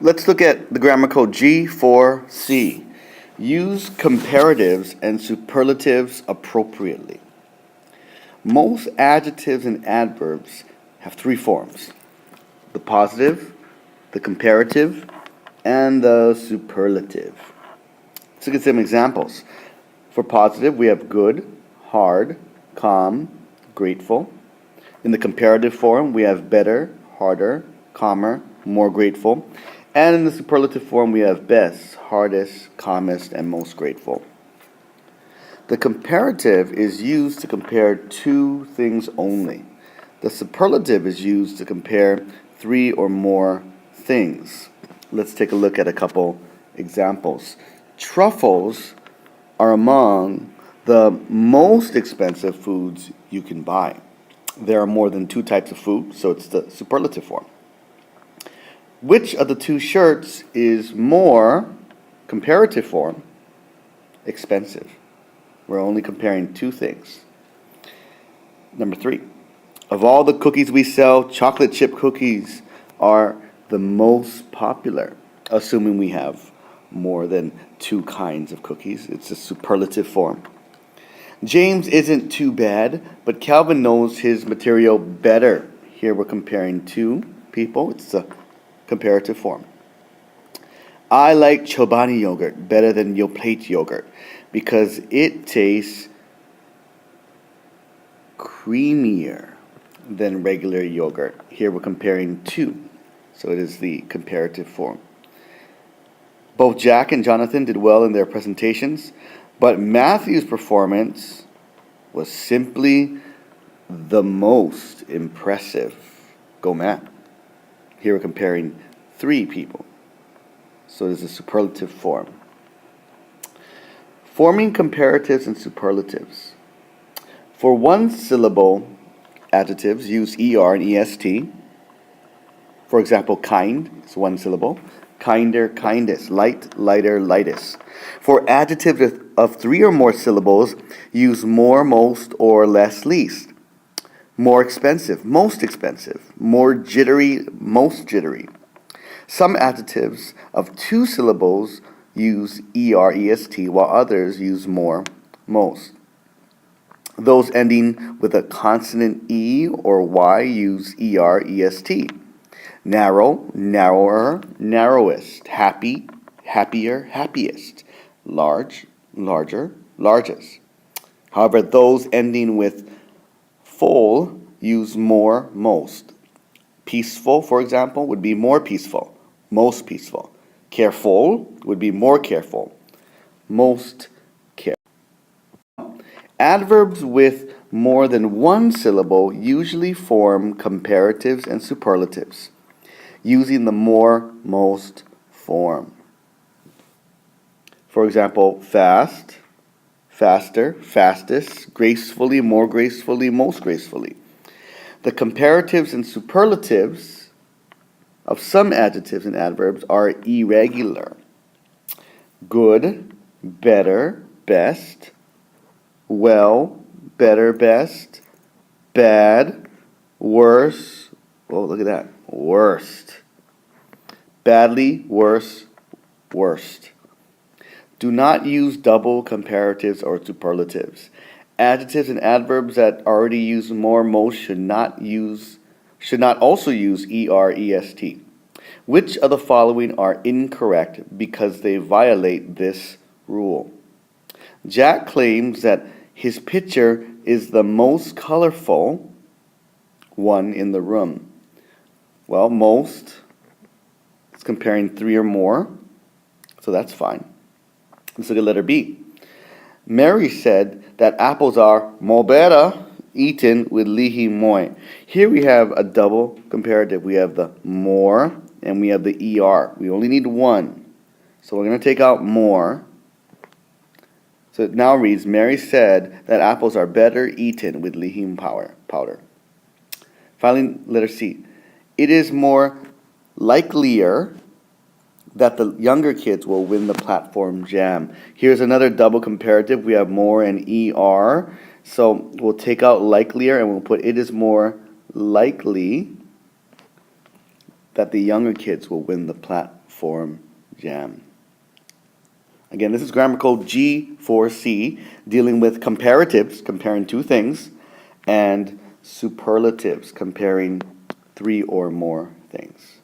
Let's look at the grammar code G4-c. Use comparatives and superlatives appropriately. Most adjectives and adverbs have three forms: the positive, the comparative, and the superlative. Let's look at some examples. For positive, we have good, hard, calm, grateful. In the comparative form, we have better, harder, calmer, more grateful. And in the superlative form, we have best, hardest, calmest, and most grateful. The comparative is used to compare two things only. The superlative is used to compare three or more things. Let's take a look at a couple examples. Truffles are among the most expensive foods you can buy. There are more than two types of food, so it's the superlative form. Which of the two shirts is more, comparative form, expensive? We're only comparing two things. Number 3. Of all the cookies we sell, chocolate chip cookies are the most popular. Assuming we have more than two kinds of cookies, it's a superlative form. James isn't too bad, but Calvin knows his material better. Here we're comparing two people. It's a comparative form. I like Chobani yogurt better than Yoplait yogurt because it tastes creamier than regular yogurt. Here we're comparing two, so it is the comparative form. Both Jack and Jonathan did well in their presentations, but Matthew's performance was simply the most impressive. Go Matt. Here we're comparing three people, so it is a superlative form. Forming comparatives and superlatives. For one syllable adjectives, use ER and EST. For example, kind is one syllable. Kinder, kindest. Light, lighter, lightest. For adjectives of three or more syllables, use more, most, or less, least. More expensive, most expensive. More jittery, most jittery. Some adjectives of two syllables use ER, EST, while others use more, most. Those ending with a consonant E or Y use ER, EST. Narrow, narrower, narrowest. Happy, happier, happiest. Large, larger, largest. However, those ending with full use more, most. Peaceful, for example, would be more peaceful, most peaceful. Careful would be more careful, most careful. Adverbs with more than one syllable usually form comparatives and superlatives, using the more, most form. For example, fast, faster, fastest, gracefully, more gracefully, most gracefully. The comparatives and superlatives of some adjectives and adverbs are irregular. Good, better, best. Well, better, best. Bad, worse. Oh, look at that. Worst. Badly, worse, worst. Do not use double comparatives or superlatives. Adjectives and adverbs that already use more, most should not also use ER, EST. Which of the following are incorrect because they violate this rule? Jack claims that his picture is the most colorful one in the room. Well, most is comparing three or more, so that's fine. Let's look at letter B. Mary said that apples are mo better eaten with lihi moi. Here we have a double comparative. We have the more and we have the ER. We only need one. So we're going to take out more. So it now reads, Mary said that apples are better eaten with lihim powder. Finally, letter C. It is more likelier that the younger kids will win the platform jam. Here's another double comparative. We have more and ER. So we'll take out likelier and we'll put it is more likely that the younger kids will win the platform form jam. Again, this is grammar code G4-c, dealing with comparatives, comparing two things, and superlatives, comparing three or more things.